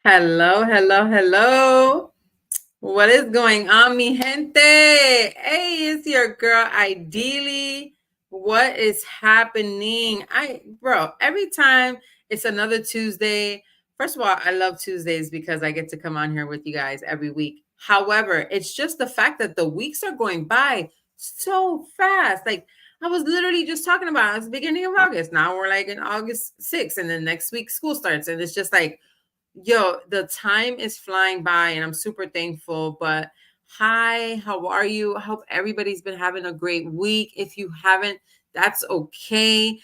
Hello, hello, hello. What is going on, mi gente? Hey, it's your girl, Idylli. What is happening? Bro, every time it's another Tuesday. First of all, I love Tuesdays because I get to come on here with you guys every week. However, it's just the fact that the weeks are going by so fast. Like, I was literally just talking about it's the beginning of August. Now we're like in August 6th, and then next week school starts. And it's just like, yo, the time is flying by and I'm super thankful. But hi, how are you? I hope everybody's been having a great week. If you haven't, that's okay.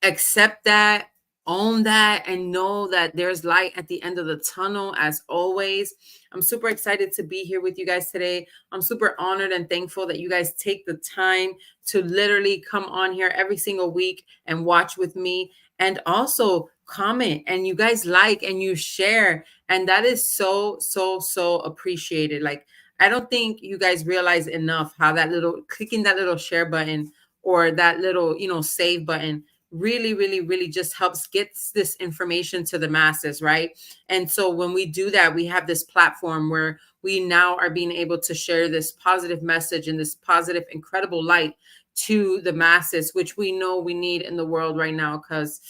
Accept that, own that, and know that there's light at the end of the tunnel as always. I'm super excited to be here with you guys today. I'm super honored and thankful that you guys take the time to literally come on here every single week and watch with me, and also comment, and you guys like and you share, and that is so appreciated. Like, I don't think you guys realize enough how that little clicking that little share button or that little save button really just helps gets this information to the masses, right? And so when we do that, we have this platform where we now are being able to share this positive message and this positive incredible light to the masses, which we know we need in the world right now. Because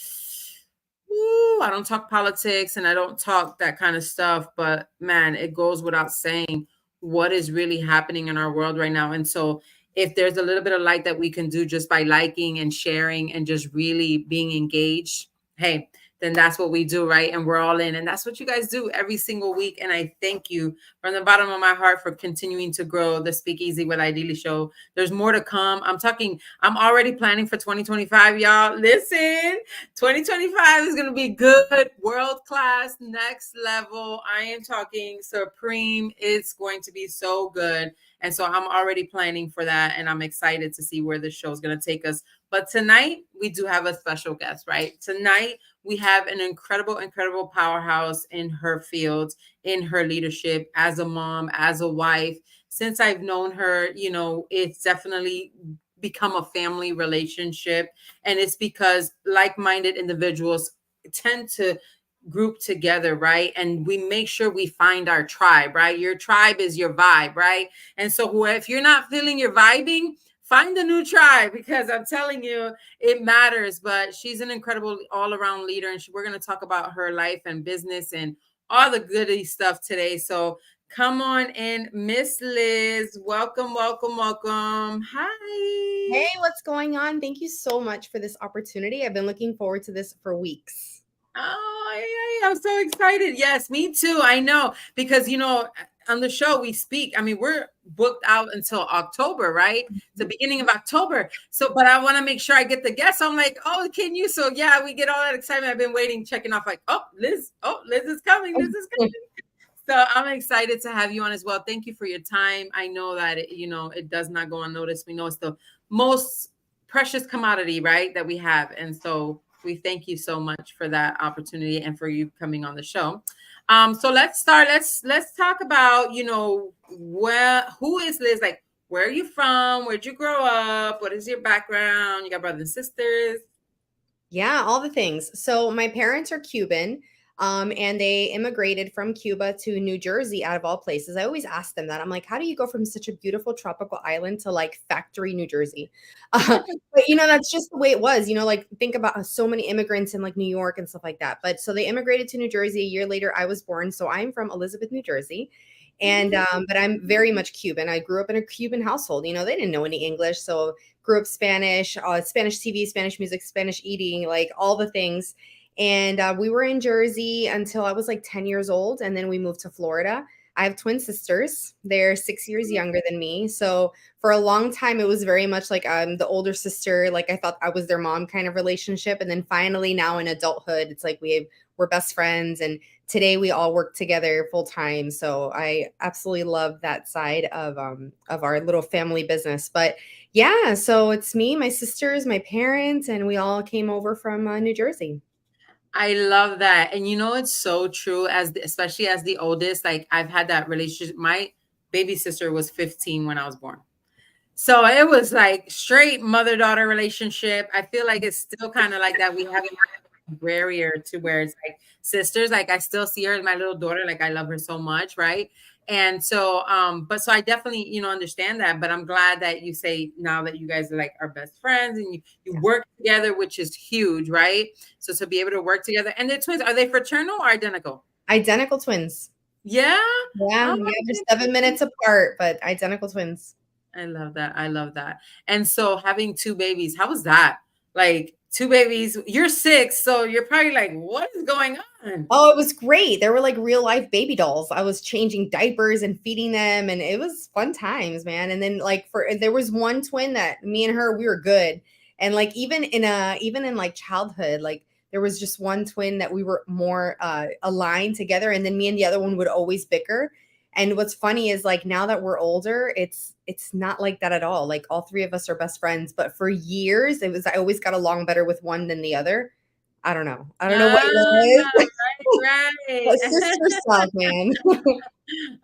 I don't talk politics and I don't talk that kind of stuff, but man, it goes without saying what is really happening in our world right now. And so if there's a little bit of light that we can do just by liking and sharing and just really being engaged, hey, then that's what we do, right? And we're all in. And that's what you guys do every single week. And I thank you from the bottom of my heart for continuing to grow the SpeakEasy with Idylli show. There's more to come. I'm already planning for 2025, y'all. Listen, 2025 is going to be good, world class, next level. I am talking supreme. It's going to be so good. And so I'm already planning for that. And I'm excited to see where this show is going to take us. But tonight, we do have a special guest, right? Tonight, we have an incredible powerhouse in her field, in her leadership as a mom, as a wife. Since I've known her, it's definitely become a family relationship. And it's because like-minded individuals tend to group together, right? And we make sure we find our tribe, right? Your tribe is your vibe, right? And so if you're not feeling your vibing, find a new tribe, because I'm telling you, it matters. But she's an incredible all-around leader, and we're going to talk about her life and business and all the goody stuff today. So come on in, Miss Liz. Welcome, welcome, welcome. Hi. Hey, what's going on? Thank you so much for this opportunity. I've been looking forward to this for weeks. Oh, yeah, I'm so excited. Yes, me too. I know, because on the show we speak. I mean, we're booked out until October, right? The beginning of October. So, but I want to make sure I get the guests. I'm like, oh, can you? So yeah, we get all that excitement. I've been waiting, checking off, like, oh, Liz is coming. Liz is coming. So I'm excited to have you on as well. Thank you for your time. I know that it does not go unnoticed. We know it's the most precious commodity, right, that we have, and so we thank you so much for that opportunity and for you coming on the show. So let's start. Let's talk about who is Liz? Like, where are you from? Where'd you grow up? What is your background? You got brothers and sisters? Yeah, all the things. So my parents are Cuban, and they immigrated from Cuba to New Jersey, out of all places. I always ask them that. I'm like, how do you go from such a beautiful tropical island to like factory New Jersey? But that's just the way it was. Like think about so many immigrants in like New York and stuff like that. But so they immigrated to New Jersey. A year later, I was born. So I'm from Elizabeth, New Jersey. And but I'm very much Cuban. I grew up in a Cuban household. They didn't know any English, so grew up Spanish, Spanish TV, Spanish music, Spanish eating, like all the things. And we were in Jersey until I was like 10 years old, and then we moved to Florida. I have twin sisters. They're 6 years younger than me. So for a long time, it was very much like I'm the older sister. Like I thought I was their mom kind of relationship. And then finally now in adulthood, it's like we're best friends. And today we all work together full time. So I absolutely love that side of our little family business. But yeah, so it's me, my sisters, my parents, and we all came over from New Jersey. I love that. And it's so true, especially as the oldest. Like, I've had that relationship. My baby sister was 15 when I was born. So it was like straight mother-daughter relationship. I feel like it's still kind of like that. We haven't barrier to where it's like sisters. Like I still see her as my little daughter. Like I love her so much, right? And so, but so I definitely, understand that. But I'm glad that you say now that you guys are like our best friends and you Yeah. work together, which is huge, right? So to be able to work together, and they're twins. Are they fraternal or identical? Identical twins. Yeah. Yeah, Oh yeah, my they're 7 minutes goodness. apart, but identical twins. I love that. I love that. And so having two babies, how was that? Like two babies, you're six, so you're probably like, what is going on? Oh, it was great. They were like real life baby dolls. I was changing diapers and feeding them, and it was fun times, man. And then like there was one twin that me and her we were good, and like even in like childhood, like there was just one twin that we were more aligned together, and then me and the other one would always bicker. And what's funny is like now that we're older, it's not like that at all. Like all three of us are best friends, but for years it was I always got along better with one than the other. I don't know. I don't know what Ah, it is. right, But right. sister stuff, man.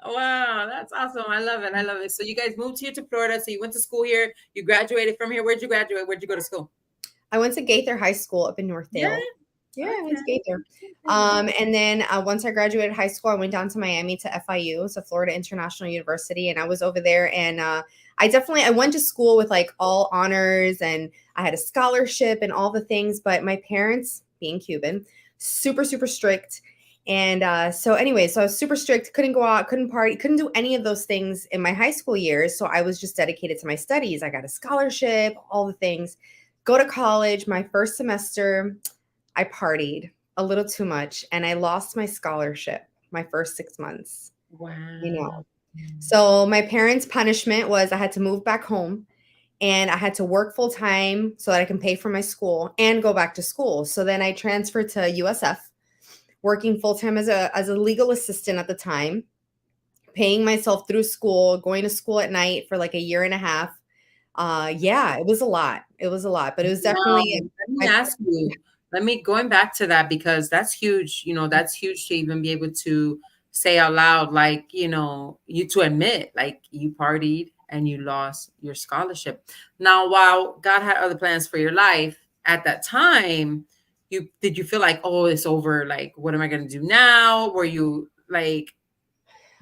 Wow, that's awesome. I love it. I love it. So you guys moved here to Florida. So you went to school here. You graduated from here. Where'd you graduate? Where'd you go to school? I went to Gaither High School up in Yeah. Northdale. Yeah, I went Okay. to Gaither. Okay. And then once I graduated high school, I went down to Miami to FIU, so Florida International University, and I was over there. And I went to school with like all honors, and I had a scholarship and all the things. But my parents, being Cuban, super super strict. And so I was super strict, couldn't go out, couldn't party, couldn't do any of those things in my high school years. So I was just dedicated to my studies. I got a scholarship, all the things. Go to college, my first semester, I partied a little too much and I lost my scholarship my first 6 months, you know. Wow. So my parents' punishment was I had to move back home and I had to work full time so that I can pay for my school and go back to school. So then I transferred to USF, working full time as a legal assistant at the time, paying myself through school, going to school at night for like a year and a half. Yeah, it was a lot. It was a lot, but it was Now, definitely let me my ask you, let me going back to that because that's huge. That's huge to even be able to say out loud, like, you to admit, like, you partied and you lost your scholarship. Now, while God had other plans for your life at that time, did you feel like, oh, it's over? Like, what am I going to do now? Were you like,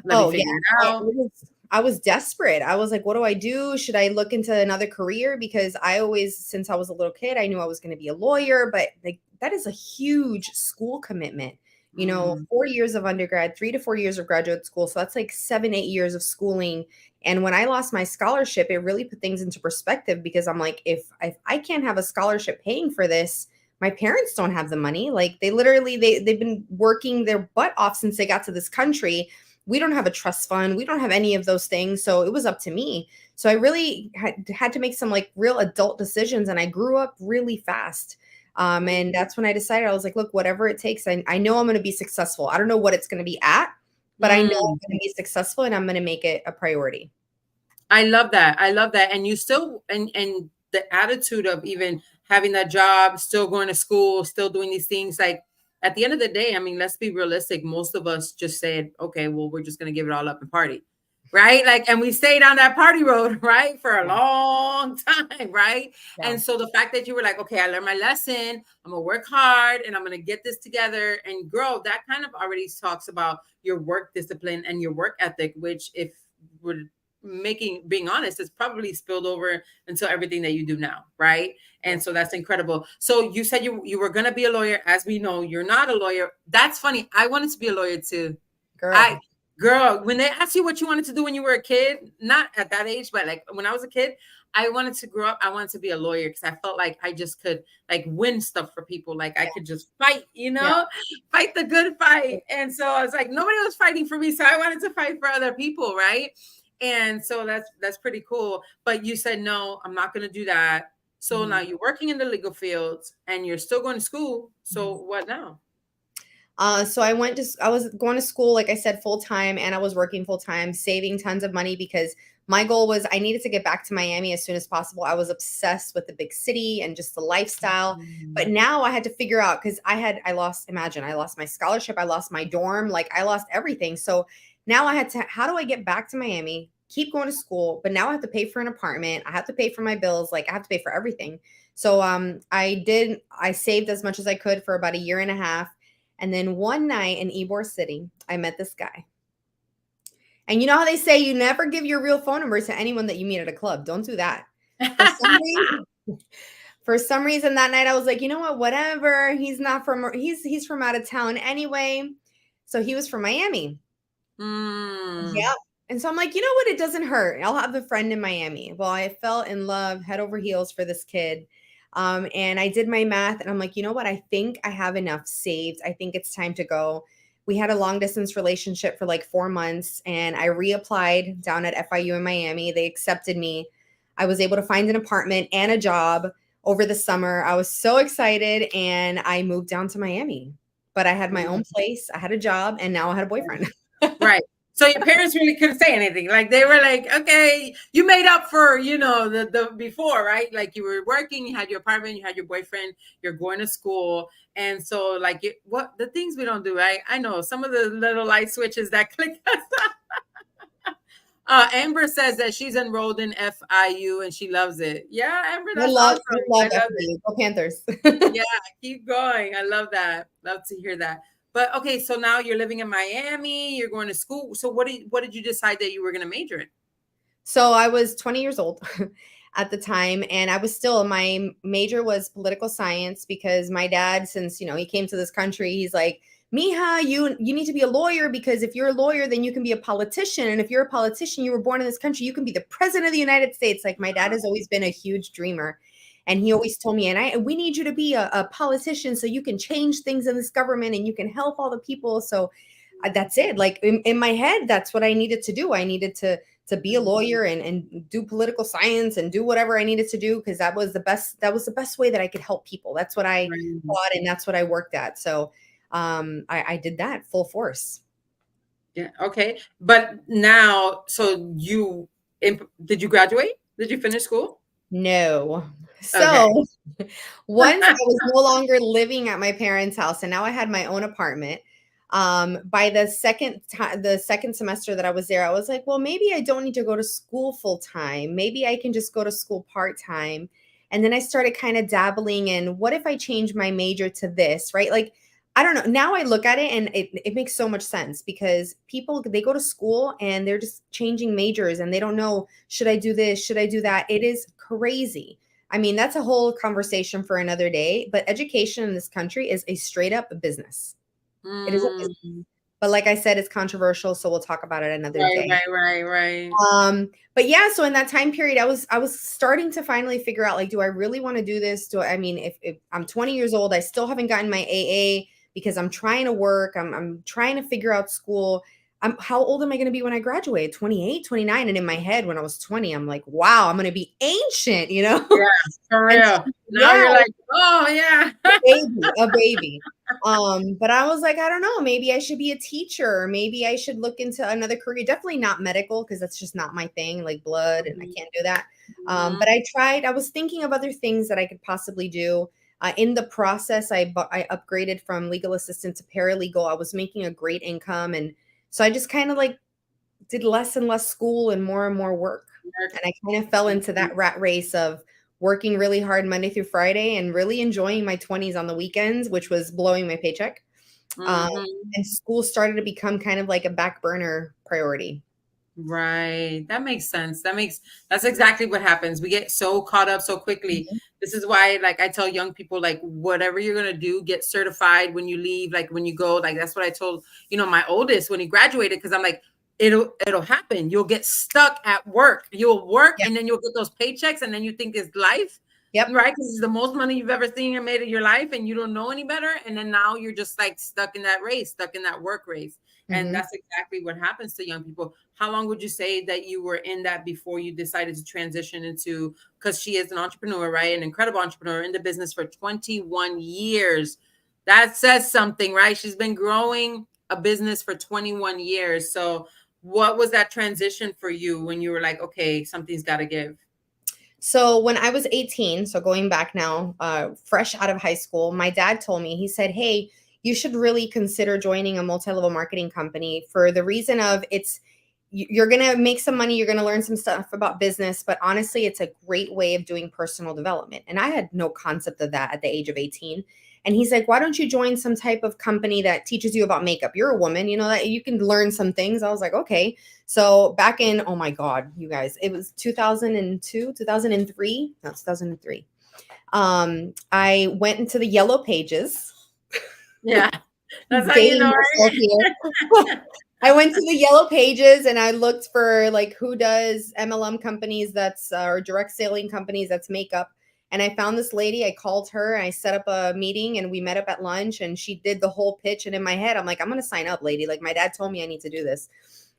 let me Oh, yeah. figure it I out? I was desperate. I was like, "What do I do? Should I look into another career?" Because I always since I was a little kid, I knew I was gonna be a lawyer, but, like, that is a huge school commitment. Mm, 4 years of undergrad, 3 to 4 years of graduate school, so that's, like, 7, 8 years of schooling, and when I lost my scholarship, it really put things into perspective because I'm like, if I can't have a scholarship paying for this, my parents don't have the money, like, they literally they've been working their butt off since they got to this country. We don't have a trust fund. We don't have any of those things. So it was up to me. So I really had to make some like real adult decisions. And I grew up really fast. And that's when I decided I was like, look, whatever it takes, I know I'm going to be successful. I don't know what it's going to be at, but I know mm. I'm going to be successful and I'm going to make it a priority. I love that. I love that. And you still and the attitude of even having that job, still going to school, still doing these things. Like at the end of the day, I mean, let's be realistic. Most of us just said, okay, well, we're just gonna give it all up and party. Right. Like, and we stayed on that party road, right, for a Yeah. long time, right? Yeah. And so the fact that you were like, okay, I learned my lesson, I'm gonna work hard and I'm gonna get this together and grow, that kind of already talks about your work discipline and your work ethic, which if we're being honest, it's probably spilled over into everything that you do now, right? Yeah. And so that's incredible. So you said you were going to be a lawyer. As we know, you're not a lawyer. That's funny. I wanted to be a lawyer too. I Girl. Girl, when they asked you what you wanted to do when you were a kid, not at that age, but like when I was a kid, I wanted to grow up. I wanted to be a lawyer because I felt like I just could like win stuff for people. Like I Yeah. could just fight, Yeah. fight the good fight. And so I was like, nobody was fighting for me. So I wanted to fight for other people, right? And so that's pretty cool. But you said no, I'm not gonna do that. So now Mhm. you're working in the legal fields and you're still going to school. So Mhm. what now? So I was going to school, like I said, full time, and I was working full time, saving tons of money because my goal was I needed to get back to Miami as soon as possible. I was obsessed with the big city and just the lifestyle. But Mm. now I had to figure out because I lost my scholarship, I lost my dorm, like I lost everything. So now I had to, how do I get back to Miami? keep going to school, but now I have to pay for an apartment. I have to pay for my bills. Like I have to pay for everything. So I saved as much as I could for about a year and a half. And then one night in Ybor City, I met this guy. And you know how they say you never give your real phone number to anyone that you meet at a club. Don't do that. For some reason, for some reason that night I was like, you know what, whatever. He's not from he's from out of town anyway. So he was from Miami. Yeah. And so I'm like, you know what? It doesn't hurt. I'll have a friend in Miami. Well, I fell in love head over heels for this kid. And I did my math and I'm like, you know what? I think I have enough saved. I think it's time to go. We had a long distance relationship for like 4 months and I reapplied down at FIU in Miami. They accepted me. I was able to find an apartment and a job over the summer. I was so excited and I moved down to Miami. But I had my own place, I had a job, and now I had a boyfriend. Right. So your parents really couldn't say anything. Like they were like, okay, you made up for, the before, right? Like you were working, you had your apartment, you had your boyfriend, you're going to school. And so like what the things we don't do, right? I know some of the little light switches that click us. Amber says that she's enrolled in FIU and she loves it. Yeah, Amber, that's awesome. I love FIU. Go Panthers. Yeah, keep going. I love that. Love to hear that. But okay, so now you're living in Miami, you're going to school. So what did you decide that you were going to major in? So I was 20 years old at the time, and I was still, my major was political science because my dad, since, he came to this country, he's like, Mija, you need to be a lawyer because if you're a lawyer, then you can be a politician. And if you're a politician, you were born in this country, you can be the president of the United States. Like my dad has always been a huge dreamer. And he always told me, we need you to be a politician so you can change things in this government and you can help all the people. So that's it. Like in my head, that's what I needed to do. I needed to be a lawyer and do political science and do whatever I needed to do because that was the best way that I could help people. That's what I thought and that's what I worked at. So I did that full force. Yeah. Okay. But now, so did you graduate? Did you finish school? No. So once I was no longer living at my parents' house and now I had my own apartment, by the second semester that I was there, I was like, well, maybe I don't need to go to school full time. Maybe I can just go to school part time. And then I started kind of dabbling in what if I change my major to this, right? Like, I don't know. Now I look at it and it makes so much sense because people, they go to school and they're just changing majors and they don't know, should I do this? Should I do that? It is crazy. I mean, that's a whole conversation for another day, but education in this country is a straight up business. It is a business. But like I said, it's controversial, so we'll talk about it another day. Right. But yeah, so in that time period, I was starting to finally figure out, like, do I really want to do this? If I'm 20 years old, I still haven't gotten my AA because I'm trying to work. I'm trying to figure out school. How old am I going to be when I graduate? 28, 29. And in my head, when I was 20, I'm like, wow, I'm going to be ancient, Yeah, for real. Now you're like, oh yeah. a baby. But I was like, I don't know, maybe I should be a teacher. Maybe I should look into another career. Definitely not medical because that's just not my thing, like blood, and I can't do that. But I was thinking of other things that I could possibly do. In the process, I upgraded from legal assistant to paralegal. I was making a great income. And so I just kind of like did less and less school and more work. And I kind of fell into that rat race of working really hard Monday through Friday and really enjoying my 20s on the weekends, which was blowing my paycheck. And school started to become kind of like a back burner priority. Right. That makes sense. That's exactly what happens. We get so caught up so quickly. This is why, like, I tell young people, like, whatever you're going to do, get certified when you leave, like when you go, like, that's what I told, my oldest when he graduated. Cause I'm like, it'll happen. You'll get stuck at work. You'll work and then you'll get those paychecks and then you think it's life. Yep. Right. Cause it's the most money you've ever seen and made in your life. And you don't know any better. And then now you're just like stuck in that race, stuck in that work race. And that's exactly what happens to young people. How long would you say that you were in that before you decided to transition into, because she is an entrepreneur, right? An incredible entrepreneur in the business for 21 years. That says something, right? She's been growing a business for 21 years. So what was that transition for you when you were like, okay, something's got to give? So when I was 18, so going back now, fresh out of high school, my dad told me, he said, hey, you should really consider joining a multi-level marketing company for the reason of you're going to make some money, you're going to learn some stuff about business, but honestly, it's a great way of doing personal development. And I had no concept of that at the age of 18. And he's like, why don't you join some type of company that teaches you about makeup? You're a woman, that you can learn some things. I was like, okay. So back in, oh my God, you guys, it was 2002, 2003, no, 2003. I went into the yellow pages. Yeah. That's how you Dating know, myself right? here. I went to the yellow pages and I looked for like who does MLM companies that's or direct selling companies that's makeup. And I found this lady. I called her. I set up a meeting and we met up at lunch and she did the whole pitch. And in my head, I'm like, I'm going to sign up, lady. Like my dad told me I need to do this.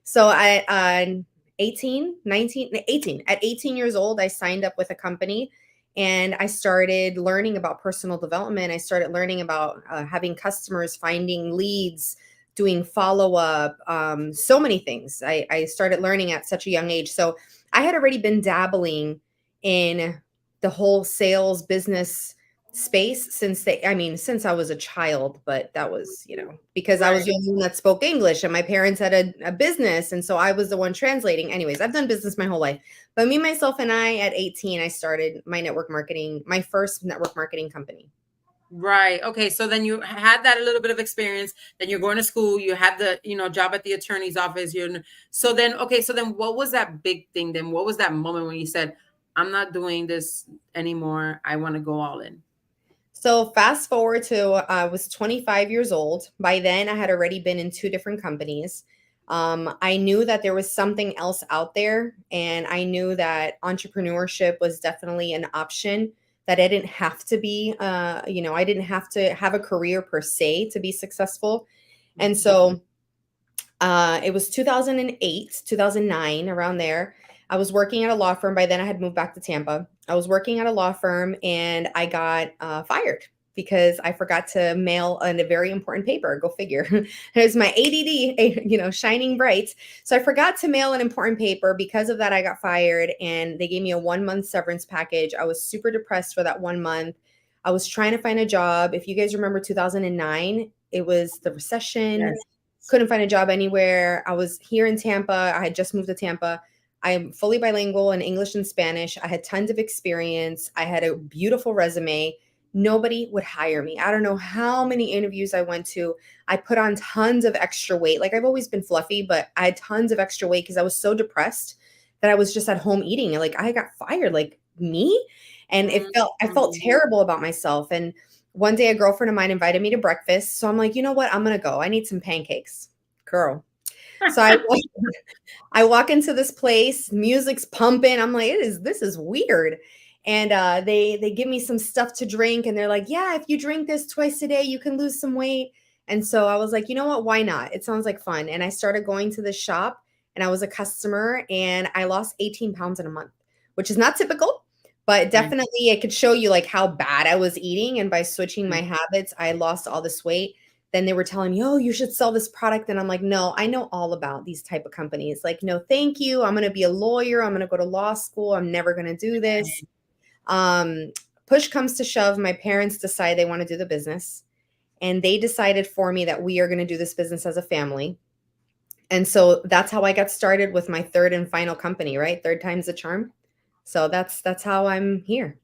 So I 18, 19, 18. At 18 years old, I signed up with a company and I started learning about personal development. I started learning about having customers, finding leads, doing follow-up, so many things. I started learning at such a young age. So I had already been dabbling in the whole sales business space since I was a child, but that was, because I was Right. the only one that spoke English and my parents had a business. And so I was the one translating. Anyways, I've done business my whole life. But me, myself, and I at 18, I started my first network marketing company. Right. Okay. So then you had that a little bit of experience. Then you're going to school. You had the, job at the attorney's office. So then, okay. So then what was that big thing then? What was that moment when you said, I'm not doing this anymore. I want to go all in? So fast forward to I was 25 years old. By then, I had already been in two different companies. I knew that there was something else out there, and I knew that entrepreneurship was definitely an option. That I didn't have to be, I didn't have to have a career per se to be successful. And so it was 2008, 2009, around there. I was working at a law firm. By then, I had moved back to Tampa. I was working at a law firm and I got fired because I forgot to mail a very important paper. Go figure. There's my ADD, shining bright. So I forgot to mail an important paper. Because of that, I got fired and they gave me a 1 month severance package. I was super depressed for that 1 month. I was trying to find a job. If you guys remember 2009, it was the recession. Yes. Couldn't find a job anywhere. I was here in Tampa. I had just moved to Tampa. I am fully bilingual in English and Spanish. I had tons of experience. I had a beautiful resume. Nobody would hire me. I don't know how many interviews I went to. I put on tons of extra weight. Like I've always been fluffy, but I had tons of extra weight because I was so depressed that I was just at home eating. And like I got fired, like me. And I felt Mhm. terrible about myself. And one day a girlfriend of mine invited me to breakfast. So I'm like, you know what? I'm going to go. I need some pancakes. Girl. So I walk into this place, music's pumping. I'm like, this is weird. And they give me some stuff to drink and they're like, yeah, if you drink this twice a day, you can lose some weight. And so I was like, you know what? Why not? It sounds like fun. And I started going to the shop and I was a customer and I lost 18 pounds in a month, which is not typical, but Right. definitely it could show you like how bad I was eating. And by switching my Mhm. habits, I lost all this weight. Then they were telling me, oh, you should sell this product. And I'm like, no, I know all about these type of companies. Like, no, thank you. I'm going to be a lawyer. I'm going to go to law school. I'm never going to do this. Um, Push comes to shove. My parents decide they want to do the business. And they decided for me that we are going to do this business as a family. And so that's how I got started with my third and final company, right? Third time's the charm. So that's how I'm here.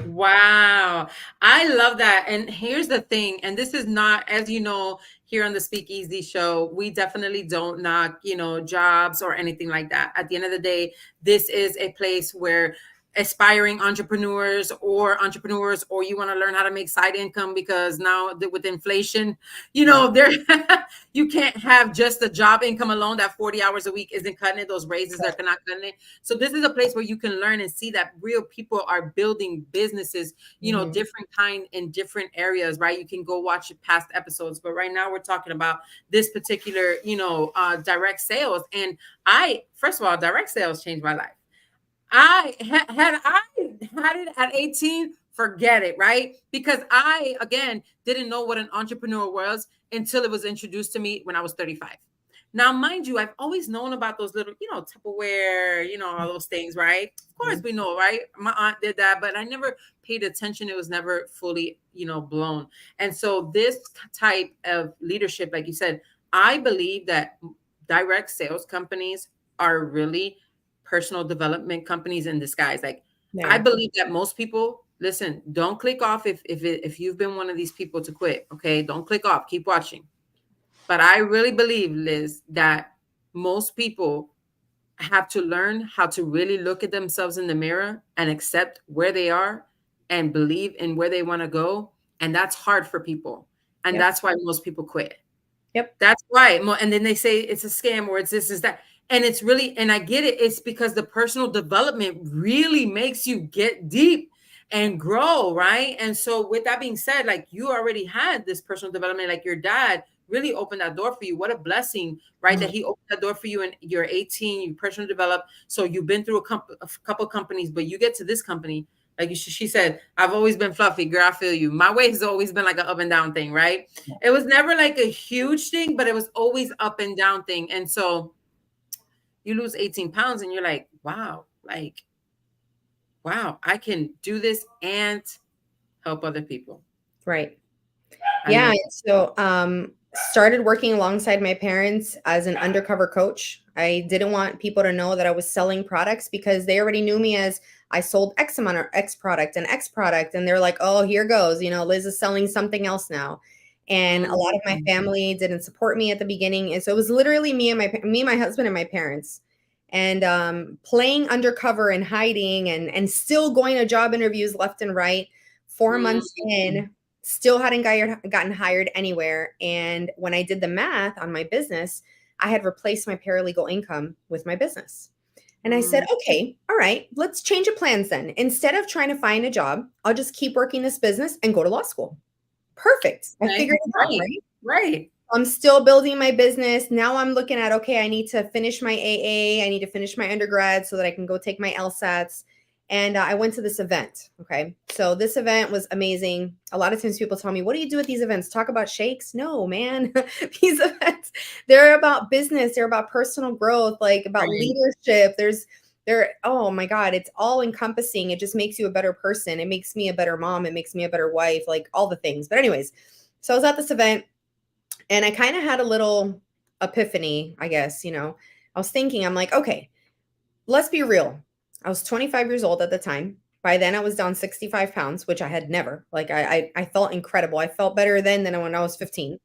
Wow. I love that. And here's the thing, and this is not, as you know, here on the SpeakEasy show, we definitely don't knock, jobs or anything like that. At the end of the day, this is a place where aspiring entrepreneurs or you want to learn how to make side income because now with inflation, Right. there you can't have just the job income alone. That 40 hours a week isn't cutting it. Those raises are not cutting it. So this is a place where you can learn and see that real people are building businesses, Mhm. different kind in different areas, right? You can go watch past episodes, but right now we're talking about this particular, direct sales. And first of all, direct sales changed my life. I had it at 18, forget it, right? Because I, again, didn't know what an entrepreneur was until it was introduced to me when I was 35. Now, mind you, I've always known about those little, Tupperware, all those things, right? Of course, Mhm. we know, right? My aunt did that, but I never paid attention. It was never fully, blown. And so, this type of leadership, like you said, I believe that direct sales companies are really personal development companies in disguise. Like, I Yeah. believe that most people, listen, don't click off if you've been one of these people to quit. Okay, don't click off. Keep watching. But I really believe, Liz, that most people have to learn how to really look at themselves in the mirror and accept where they are and believe in where they want to go. And that's hard for people. And Yep. that's why most people quit. Yep. That's why. And then they say it's a scam or it's this, is that. And it's really, and I get it. It's because the personal development really makes you get deep and grow, right? And so, with that being said, like, you already had this personal development, like your dad really opened that door for you. What a blessing, right? That Mhm. he opened that door for you and you're 18, you personally develop. So you've been through a couple companies, but you get to this company. Like she said, I've always been fluffy, girl. I feel you. My way has always been like an up and down thing, right? It was never like a huge thing, but it was always up and down thing. And so you lose 18 pounds and you're like, wow, like, wow, I can do this and help other people. Right. I Yeah. love And so started working alongside my parents as an undercover coach. I didn't want people to know that I was selling products because they already knew me as I sold X amount or X product and X product. And they're like, oh, here goes, Liz is selling something else now. And a lot of my Mm. family didn't support me at the beginning. And so it was literally me, my husband, and my parents. And playing undercover and hiding and still going to job interviews left and right. 4 months Mm. in, still hadn't gotten hired anywhere. And when I did the math on my business, I had replaced my paralegal income with my business. And I said, Mm. okay, all right, let's change of plans then. Instead of trying to find a job, I'll just keep working this business and go to law school. Perfect. I Okay. figured it out, Right. right? Right. I'm still building my business. Now I'm looking at, okay, I need to finish my AA. I need to finish my undergrad so that I can go take my LSATs. And I went to this event. Okay. So this event was amazing. A lot of times people tell me, what do you do at these events? Talk about shakes? No, man. These events, they're about business. They're about personal growth, like about Right. leadership. Oh my God, it's all encompassing. It just makes you a better person. It makes me a better mom. It makes me a better wife, like all the things. But anyways, so I was at this event and I kind of had a little epiphany, I guess, I was thinking, I'm like, okay, let's be real. I was 25 years old at the time. By then I was down 65 pounds, which I had never. Like I felt incredible. I felt better then than when I was 15.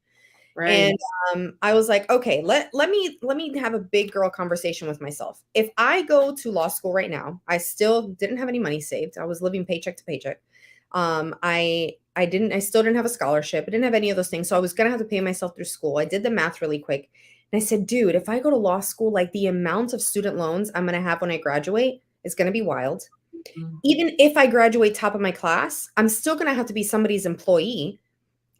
And Right. I was like, okay, let me have a big girl conversation with myself. If I go to law school right now, I still didn't have any money saved. I was living paycheck to paycheck. I still didn't have a scholarship. I didn't have any of those things. So I was gonna have to pay myself through school. I did the math really quick. And I said, dude, if I go to law school, like the amount of student loans I'm gonna have when I graduate is gonna be wild. Mm. Even if I graduate top of my class, I'm still gonna have to be somebody's employee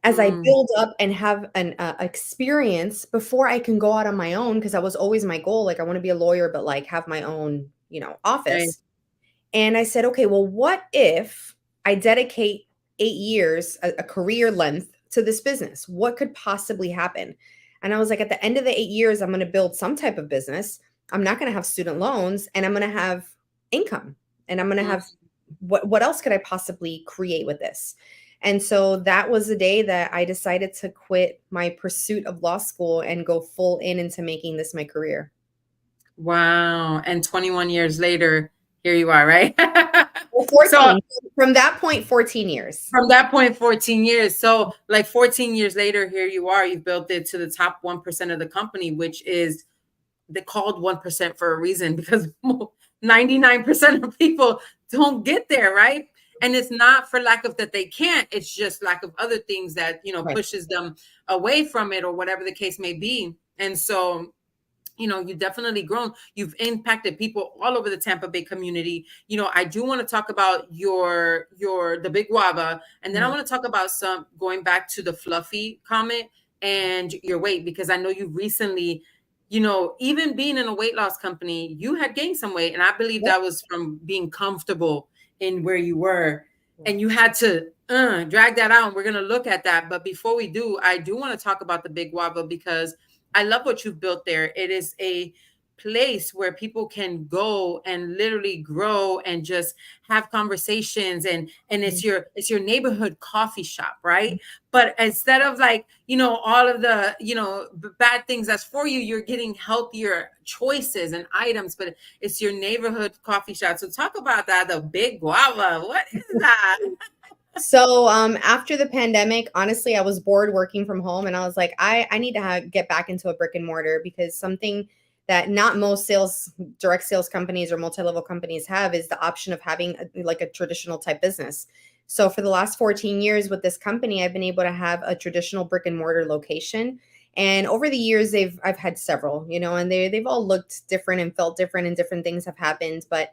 as I Mm. build up and have an experience before I can go out on my own, because that was always my goal. Like I want to be a lawyer, but like have my own, Right. office. And I said, okay, well, what if I dedicate 8 years, a career length to this business? What could possibly happen? And I was like, at the end of the 8 years, I'm going to build some type of business. I'm not going to have student loans and I'm going to have income and I'm going to Mm. have what else could I possibly create with this? And so that was the day that I decided to quit my pursuit of law school and go full in into making this my career. Wow. And 21 years later, here you are, right? Well, So 14. From that point, 14 years. from that point, 14 years. So like 14 years later, here you are. You've built it to the top 1% of the company, which is they called 1% for a reason because 99% of people don't get there, right? And it's not for lack of that they can't, it's just lack of other things that, Right. pushes them away from it or whatever the case may be. And so, you've definitely grown. You've impacted people all over the Tampa Bay community. I do want to talk about the big guava, and then I Mhm. want to talk about some going back to the fluffy comment and your weight, because I know you recently, even being in a weight loss company, you had gained some weight, and I believe Yep. that was from being comfortable in where you were, Yeah. and you had to drag that out. And we're gonna look at that, but before we do, I do want to talk about the big guava because I love what you've built there. It is a place where people can go and literally grow and just have conversations, and it's your neighborhood coffee shop, right? But instead of like, all of the, bad things that's for you, you're getting healthier choices and items, but it's your neighborhood coffee shop. So talk about that, the big guava. What is that? So after the pandemic, honestly, I was bored working from home, and I was like, I need to get back into a brick and mortar, because something that not most direct sales companies or multi-level companies have is the option of having like a traditional type business. So for the last 14 years with this company, I've been able to have a traditional brick and mortar location. And over the years, I've had several, and they've all looked different and felt different, and different things have happened. But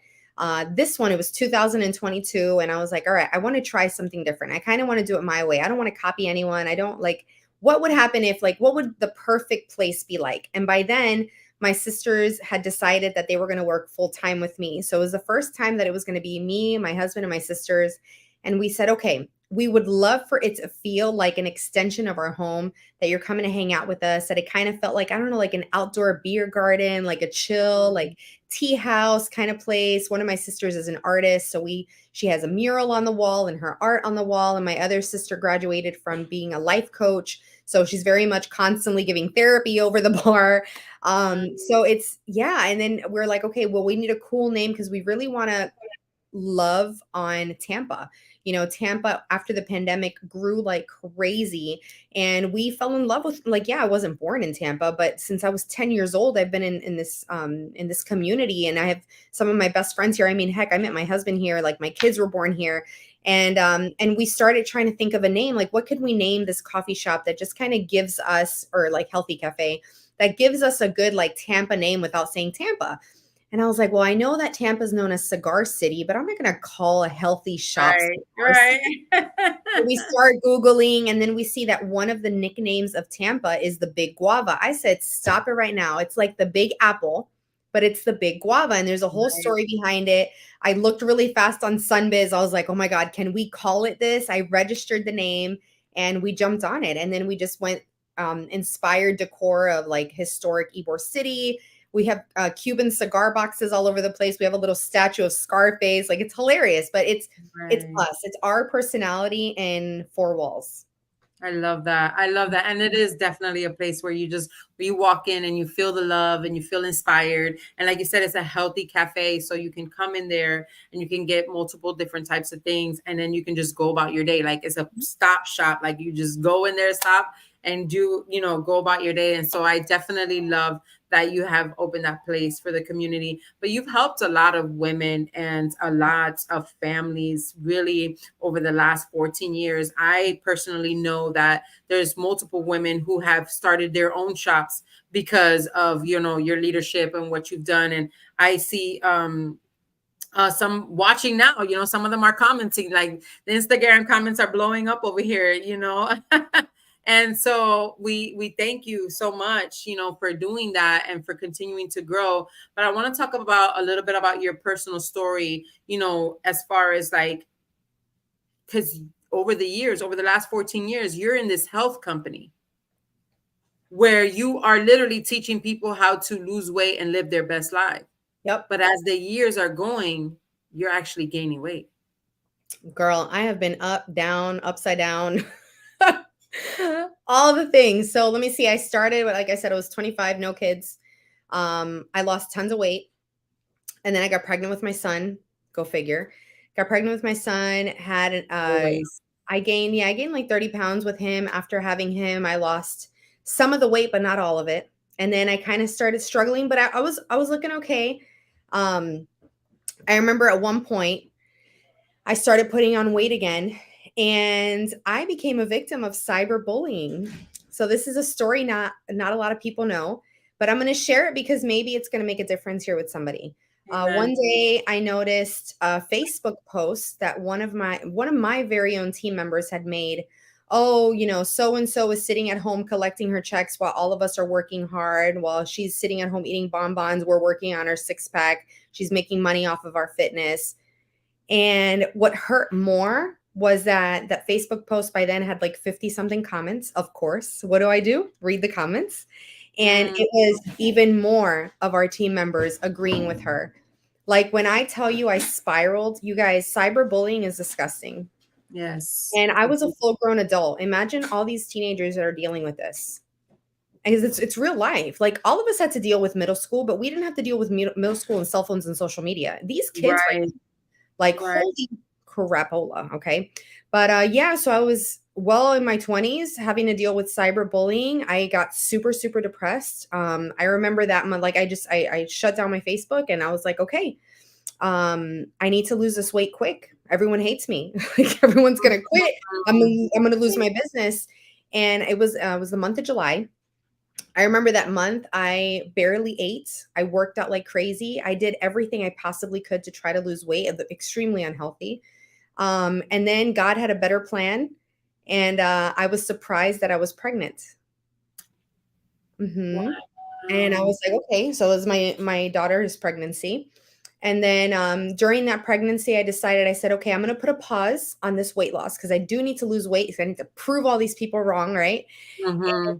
this one, it was 2022, and I was like, all right, I want to try something different. I kind of want to do it my way. I don't want to copy anyone. I don't like, what would happen if, like, what would the perfect place be like? And by then, my sisters had decided that they were going to work full time with me. So it was the first time that it was going to be me, my husband, and my sisters. And we said, okay, we would love for it to feel like an extension of our home, that you're coming to hang out with us, that it kind of felt like, I don't know, like an outdoor beer garden, like a chill, like tea house kind of place. One of my sisters is an artist, so she has a mural on the wall and her art on the wall. And my other sister graduated from being a life coach, so she's very much constantly giving therapy over the bar. So it's, yeah. And then we're like, okay, well, we need a cool name, because we really want to love on Tampa. Tampa after the pandemic grew like crazy, and we fell in love with, like, yeah, I wasn't born in Tampa, but since I was 10 years old, I've been in this community, and I have some of my best friends here. I mean, heck, I met my husband here, like my kids were born here. And we started trying to think of a name, like what could we name this coffee shop that just kind of gives us, or like healthy cafe, that gives us a good like Tampa name without saying Tampa. And I was like, well, I know that Tampa is known as Cigar City, but I'm not going to call a healthy shop Right, Cigar right. City. So we start Googling, and then we see that one of the nicknames of Tampa is the Big Guava. I said, stop it right now. It's like the Big Apple, but it's the Big Guava. And there's a whole story behind it. I looked really fast on Sunbiz. I was like, oh my God, can we call it this? I registered the name, and we jumped on it. And then we just went inspired decor of like historic Ybor City. We have Cuban cigar boxes all over the place. We have a little statue of Scarface. Like, it's hilarious, but it's Right. us. It's our personality in four walls. I love that. I love that. And it is definitely a place where you walk in and you feel the love and you feel inspired. And like you said, it's a healthy cafe. So you can come in there and you can get multiple different types of things. And then you can just go about your day. Like, it's a stop shop. Like, you just go in there, stop, and go about your day. And so I definitely love that you have opened that place for the community. But you've helped a lot of women and a lot of families really over the last 14 years. I personally know that there's multiple women who have started their own shops because of, your leadership and what you've done. And I see some watching now, some of them are commenting, like the Instagram comments are blowing up over here. And so we thank you so much, for doing that and for continuing to grow. But I want to talk about a little bit about your personal story, as far as like, because over the last 14 years, you're in this health company where you are literally teaching people how to lose weight and live their best life. Yep. But as the years are going, you're actually gaining weight. Girl, I have been up, down, upside down, all the things. So let me see. I started, like I said, I was 25, no kids. I lost tons of weight. And then I got pregnant with my son. Go figure. Got pregnant with my son, had Always. I gained like 30 pounds with him. After having him, I lost some of the weight, but not all of it. And then I kind of started struggling, but I was looking okay. I remember at one point I started putting on weight again, and I became a victim of cyberbullying. So this is a story not a lot of people know, but I'm going to share it because maybe it's going to make a difference here with somebody. One day I noticed a Facebook post that one of my very own team members had made. Oh, so and so is sitting at home collecting her checks while all of us are working hard. While she's sitting at home eating bonbons, we're working on her six pack. She's making money off of our fitness. And what hurt more was that Facebook post by then had like 50 something comments. Of course, what do? Read the comments. And Mm, it was even more of our team members agreeing with her. Like when I tell you I spiraled, you guys, cyberbullying is disgusting. yes. And I was a full grown adult. Imagine all these teenagers that are dealing with this. Because it's real life. Like all of us had to deal with middle school, but we didn't have to deal with middle school and cell phones and social media. These kids right Right. like, Right. holy crapola, okay? But yeah, so I was well in my 20s having to deal with cyberbullying. I got super, super depressed. I remember that month, like I shut down my Facebook and I was like, okay, I need to lose this weight quick. Everyone hates me. Like everyone's gonna quit. I'm gonna lose my business. And it was the month of July. I remember that month I barely ate. I worked out like crazy. I did everything I possibly could to try to lose weight, extremely unhealthy. And then God had a better plan, and I was surprised that I was pregnant. Hmm. And I Wow. was like, okay, so it was my daughter's pregnancy. And then during that pregnancy, I decided, I said, okay, I'm going to put a pause on this weight loss because I do need to lose weight. I need to prove all these people wrong, right? Mm-hmm.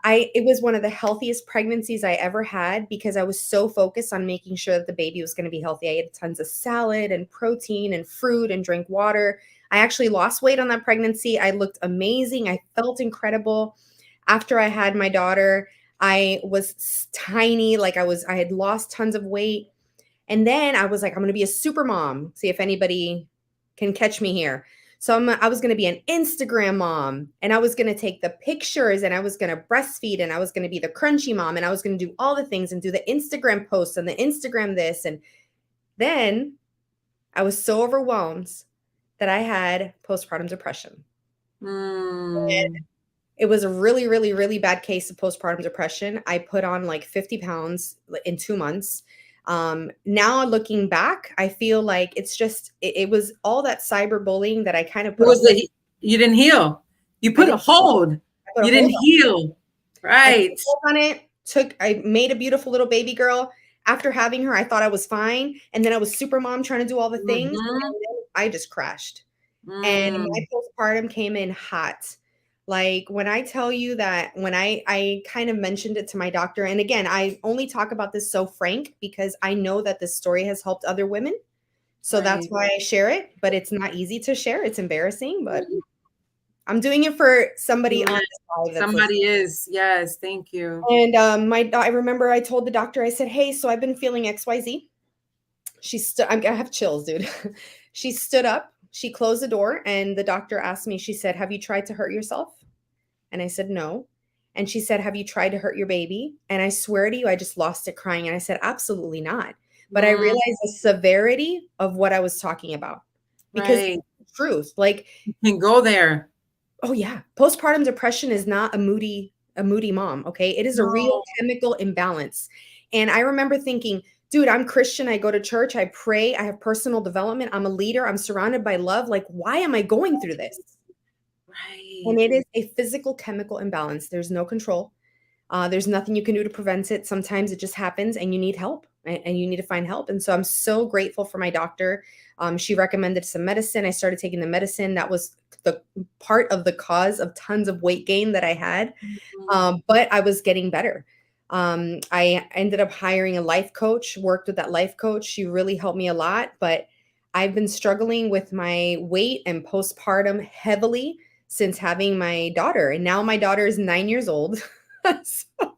It was one of the healthiest pregnancies I ever had because I was so focused on making sure that the baby was going to be healthy. I ate tons of salad and protein and fruit and drank water. I actually lost weight on that pregnancy. I looked amazing. I felt incredible. After I had my daughter, I was tiny, like I had lost tons of weight. And then I was like, I'm going to be a super mom. See if anybody can catch me here. So I was going to be an Instagram mom and I was going to take the pictures and I was going to breastfeed and I was going to be the crunchy mom and I was going to do all the things and do the Instagram posts and the Instagram this. And then I was so overwhelmed that I had postpartum depression. Mm. It was a really, really, really bad case of postpartum depression. I put on like 50 pounds in 2 months. Now looking back, I feel like it was all that cyberbullying that I kind of It put a was hold. you didn't heal. You I put a did. hold. I put a You hold didn't on. heal. I put a Right. hold on it. I made a beautiful little baby girl. After having her, I thought I was fine, and then I was super mom trying to do all the things, Mm-hmm. and then I just crashed. And my Mm. postpartum came in hot. Like when I tell you that when I kind of mentioned it to my doctor, and again, I only talk about this so frank because I know that this story has helped other women. So that's Right. why I share it, but it's not easy to share. It's embarrassing, but I'm doing it for somebody on Yes. this live that's listening. Somebody is. Yes. Thank you. And I remember I told the doctor, I said, "Hey, so I've been feeling XYZ." I have chills, dude. She stood up, she closed the door, and the doctor asked me, she said, "Have you tried to hurt yourself?" And I said, "No." And she said, "Have you tried to hurt your baby?" And I swear to you, I just lost it crying. And I said, "Absolutely not." But I Mm. realized the severity of what I was talking about because Right. it's the truth. Like, You can go there. oh yeah, postpartum depression is not a moody mom, okay? It is a real No. chemical imbalance. And I remember thinking, dude, I'm Christian, I go to church, I pray, I have personal development, I'm a leader, I'm surrounded by love. Like, why am I going through this? And Right. it is a physical chemical imbalance. There's no control. There's nothing you can do to prevent it. Sometimes it just happens and you need help and you need to find help. And so I'm so grateful for my doctor. She recommended some medicine. I started taking the medicine. That was the part of the cause of tons of weight gain that I had. Mm. But I was getting better. I ended up hiring a life coach, worked with that life coach. She really helped me a lot. But I've been struggling with my weight and postpartum heavily since having my daughter. And now my daughter is 9 years old. So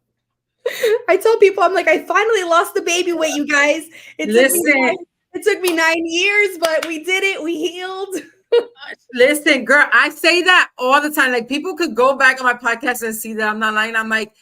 I tell people, I'm like, I finally lost the baby weight, you guys. It took me Listen, it took me 9 years, but we did it. We healed. listen, girl, I say that all the time. Like people could go back on my podcast and see that I'm not lying. I'm like,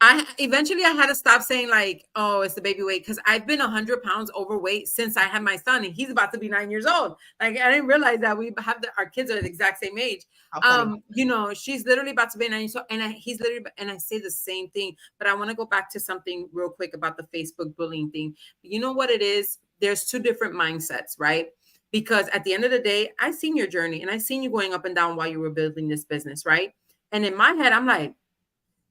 I eventually I had to stop saying like, oh, it's the baby weight because I've been 100 pounds overweight since I had my son, and he's about to be 9 years old. Like I didn't realize that we have our kids are the exact same age. How funny. She's literally about to be 9 years old, and he's literally, and I say the same thing. But I want to go back to something real quick about the Facebook bullying thing. You know what it is? There's two different mindsets, right? Because at the end of the day, I seen your journey and I seen you going up and down while you were building this business, right? And in my head, I'm like,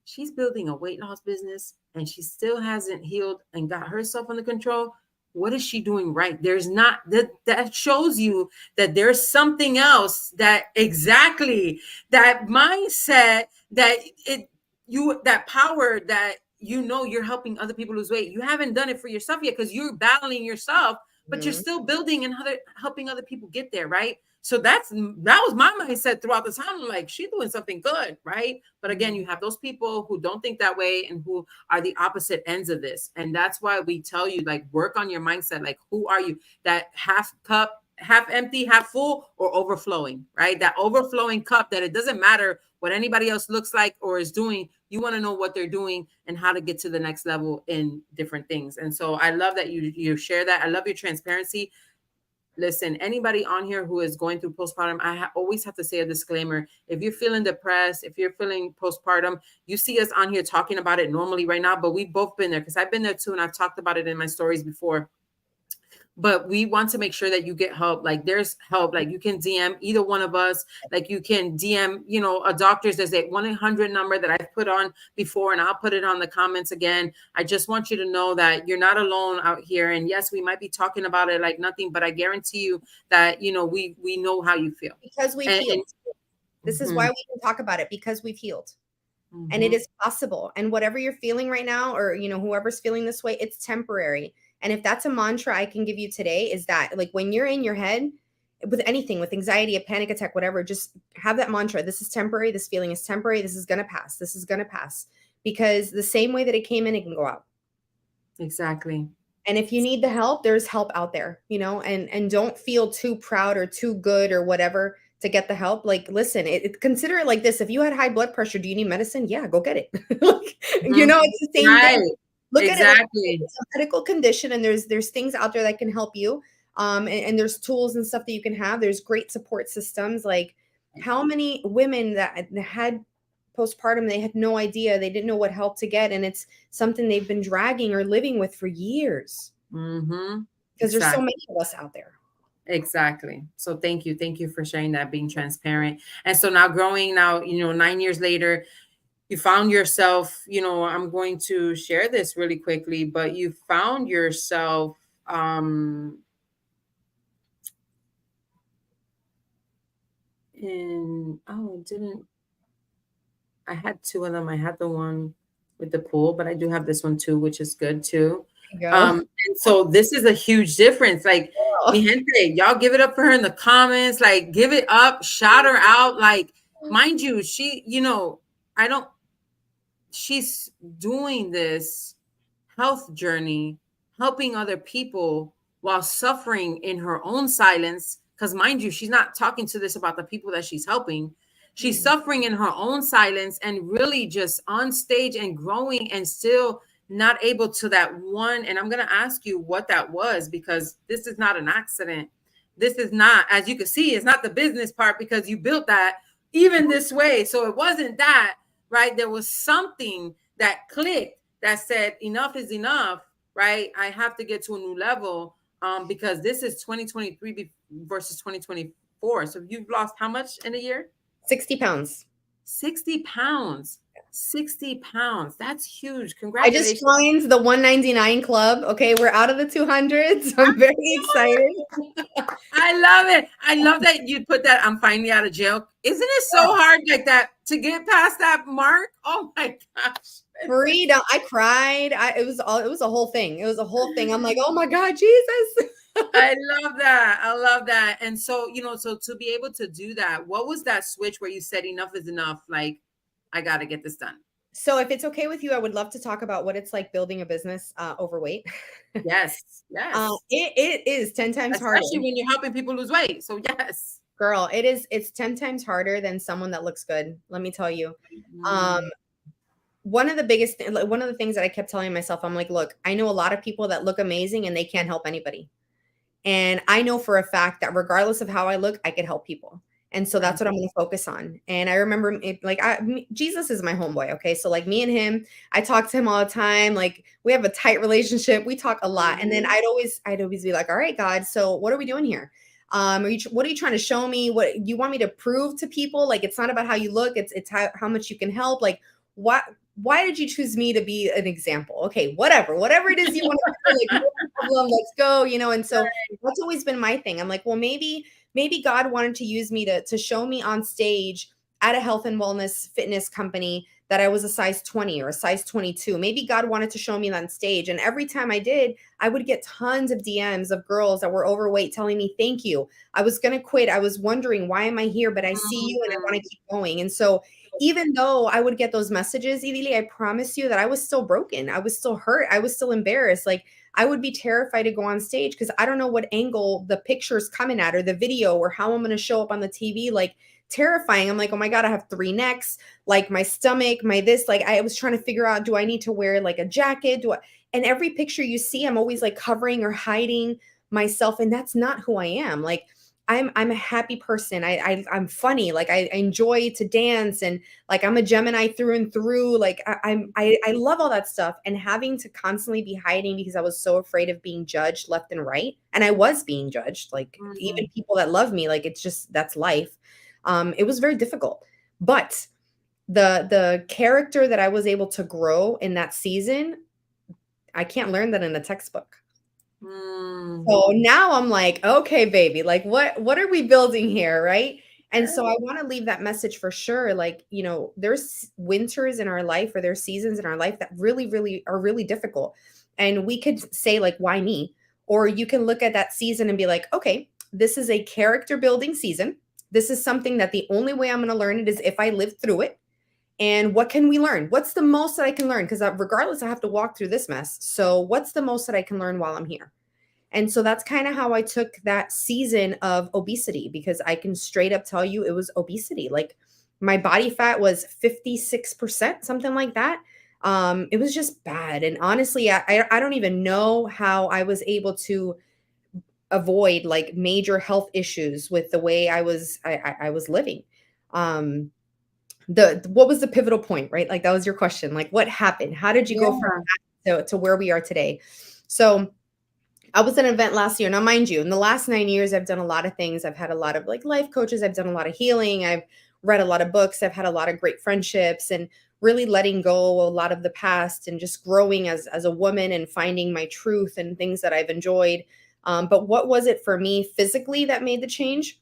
she's building a weight loss business and she still hasn't healed and got herself under control. What is she doing right? There's not that shows you that there's something else that exactly that mindset that it you that power that you know you're helping other people lose weight. You haven't done it for yourself yet because you're battling yourself, but you're Mhm. still building and helping other people get there, right? So that was my mindset throughout the time. Like, she's doing something good, right? But again, you have those people who don't think that way and who are the opposite ends of this. And that's why we tell you, like, work on your mindset. Like, who are you? That half cup, half empty, half full, or overflowing, right? That overflowing cup, that it doesn't matter what anybody else looks like or is doing. You want to know what they're doing and how to get to the next level in different things. And so I love that you share that. I love your transparency. Listen, anybody on here who is going through postpartum, I always have to say a disclaimer. If you're feeling depressed, if you're feeling postpartum, you see us on here talking about it normally right now, but we've both been there because I've been there too. And I've talked about it in my stories before. But we want to make sure that you get help. Like, there's help. Like, you can DM either one of us. Like, you can DM, a doctor's. There's a 1-800 number that I've put on before, and I'll put it on the comments again. I just want you to know that you're not alone out here. And yes, we might be talking about it like nothing, but I guarantee you that, we know how you feel. Because we've healed. This is why we can talk about it, because we've healed. And it is possible. And whatever you're feeling right now, or, whoever's feeling this way, it's temporary. And if that's a mantra I can give you today, is that, like, when you're in your head with anything, with anxiety, a panic attack, whatever, just have that mantra. This is temporary. This feeling is temporary. This is going to pass. This is going to pass, because the same way that it came in, it can go out. Exactly. And if you need the help, there's help out there, and don't feel too proud or too good or whatever to get the help. Like, listen, consider it like this. If you had high blood pressure, do you need medicine? Yeah, go get it. It's the same thing. Look at it like it's a medical condition, and there's things out there that can help you. And there's tools and stuff that you can have. There's great support systems. Like, how many women that had postpartum, they had no idea, they didn't know what help to get, and it's something they've been dragging or living with for years. Because there's so many of us out there. Exactly. So thank you for sharing that, being transparent. And so now, growing now, 9 years later, you found yourself, I'm going to share this really quickly, but you found yourself I had two of them. I had the one with the pool, but I do have this one too, which is good too. And so this is a huge difference. Like, mi gente, y'all give it up for her in the comments. Like, give it up, shout her out. Like, mind you, she's doing this health journey, helping other people while suffering in her own silence. Because mind you, she's not talking to this about the people that she's helping. She's suffering in her own silence and really just on stage and growing and still not able to that one. And I'm going to ask you what that was, because this is not an accident. This is not, as you can see, it's not the business part, because you built that even this way. So it wasn't that, right? There was something that clicked that said, enough is enough, right? I have to get to a new level, because this is 2023 versus 2024. So you've lost how much in a year? 60 pounds. 60 pounds. 60 pounds. That's huge. Congratulations. I just joined the 199 club. Okay, we're out of the 200s. So I'm very excited. I love it. I love that you put that. I'm finally out of jail. Isn't it so hard like that to get past that mark? Oh my gosh. Freedom. I cried. It was a whole thing. It was a whole thing. I'm like, oh my God, Jesus. I love that. I love that. And so, so to be able to do that, what was that switch where you said enough is enough? Like, I got to get this done. So if it's okay with you, I would love to talk about what it's like building a business overweight. Yes. It is 10 times harder. Especially when you're helping people lose weight. So yes. Girl, it's 10 times harder than someone that looks good. Let me tell you. One of the things that I kept telling myself, I'm like, look, I know a lot of people that look amazing and they can't help anybody. And I know for a fact that regardless of how I look, I could help people. And so that's what I'm going to focus on. And I remember Jesus is my homeboy. Okay. So like me and him, I talk to him all the time. Like, we have a tight relationship. We talk a lot. And then I'd always be like, all right, God, so what are we doing here? What are you trying to show me? What you want me to prove to people? Like, it's not about how you look. It's how much you can help. Like, why did you choose me to be an example? Okay, whatever it is you want to do, like, no problem, let's go, and so that's always been my thing. I'm like, well, maybe God wanted to use me to show me on stage at a health and wellness fitness company that I was a size 20 or a size 22. Maybe God wanted to show me that on stage. And every time I did, I would get tons of DMs of girls that were overweight telling me, thank you. I was going to quit. I was wondering, why am I here? But I see you and I want to keep going. And so even though I would get those messages, Idylli, I promise you that I was still broken. I was still hurt. I was still embarrassed. Like I would be terrified to go on stage because I don't know what angle the picture's coming at or the video or how I'm going to show up on the TV. Like terrifying. I'm like, oh my God, I have 3 necks, like my stomach, my this, like I was trying to figure out, do I need to wear like a jacket? And every picture you see, I'm always like covering or hiding myself. And that's not who I am. Like I'm a happy person. I'm funny. Like I enjoy to dance and like I'm a Gemini through and through. Like I love all that stuff. And having to constantly be hiding because I was so afraid of being judged left and right. And I was being judged. Like even people that love me, like it's just that's life. It was very difficult. But the character that I was able to grow in that season, I can't learn that in a textbook. So now I'm like, okay, baby, like what are we building here, right? And so I want to leave that message for sure. Like, you know, there's winters in our life or there's seasons in our life that really, really are really difficult. And we could say, like, why me? Or you can look at that season and be like, okay, this is a character building season. This is something that the only way I'm going to learn it is if I live through it. And what can we learn? What's the most that I can learn? Because regardless, I have to walk through this mess. So what's the most that I can learn while I'm here? And so that's kind of how I took that season of obesity, because I can straight up tell you it was obesity. Like my body fat was 56%, something like that. It was just bad. And honestly, I don't even know how I was able to avoid like major health issues with the way I was living. What was the pivotal point, right? Like that was your question. Like what happened? How did you go from that to where we are today? So I was at an event last year. Now, mind you, in the last 9 years, I've done a lot of things. I've had a lot of like life coaches. I've done a lot of healing. I've read a lot of books. I've had a lot of great friendships and really letting go a lot of the past and just growing as a woman and finding my truth and things that I've enjoyed. But what was it for me physically that made the change?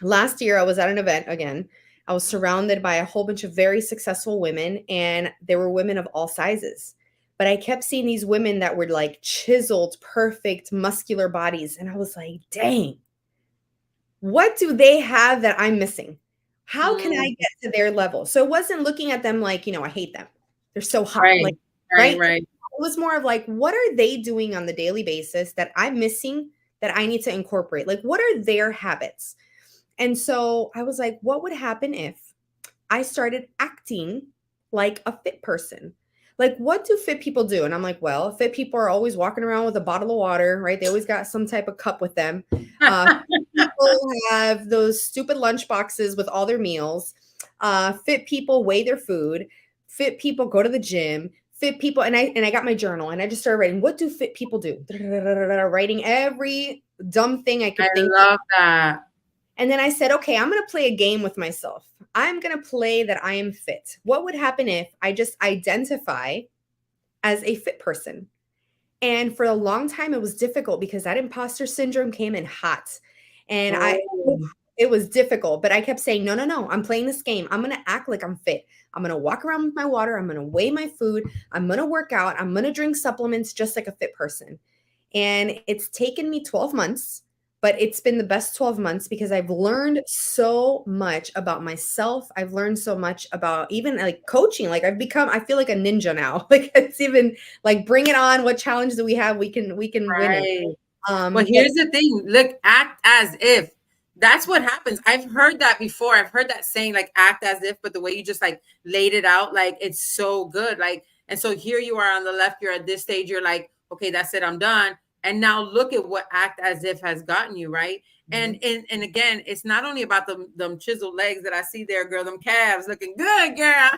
Last year, I was at an event again. I was surrounded by a whole bunch of very successful women, and there were women of all sizes. But I kept seeing these women that were like chiseled, perfect, muscular bodies. And I was like, dang, what do they have that I'm missing? How can I get to their level? So it wasn't looking at them like, you know, I hate them. They're so hot. Right, Like, right, right? right. It was more of like, what are they doing on the daily basis that I'm missing that I need to incorporate? Like, what are their habits? And so I was like, what would happen if I started acting like a fit person? Like, what do fit people do? And I'm like, well, fit people are always walking around with a bottle of water, right? They always got some type of cup with them. People have those stupid lunch boxes with all their meals. Fit people weigh their food. Fit people go to the gym. Fit people, and I got my journal and I just started writing, what do fit people do? Writing every dumb thing I could I think of. love that. And then I said, okay, I'm going to play a game with myself. I'm going to play that I am fit. What would happen if I just identify as a fit person? And for a long time, it was difficult because that imposter syndrome came in hot. And it was difficult, but I kept saying, no, no, no, I'm playing this game. I'm going to act like I'm fit. I'm going to walk around with my water. I'm going to weigh my food. I'm going to work out. I'm going to drink supplements just like a fit person. And it's taken me 12 months, but it's been the best 12 months because I've learned so much about myself. I've learned so much about even like coaching. Like I feel like a ninja now. Like it's even like, bring it on. What challenge do we have? We can win it. Well, here's the thing. Look, act as if. That's what happens. I've heard that before. I've heard that saying, like, act as if, but the way you just like laid it out, like it's so good. Like, and so here you are on the left, you're at this stage, you're like, okay, that's it, I'm done. And now look at what act as if has gotten you, right? And again, it's not only about them chiseled legs that I see there, girl, them calves looking good, girl.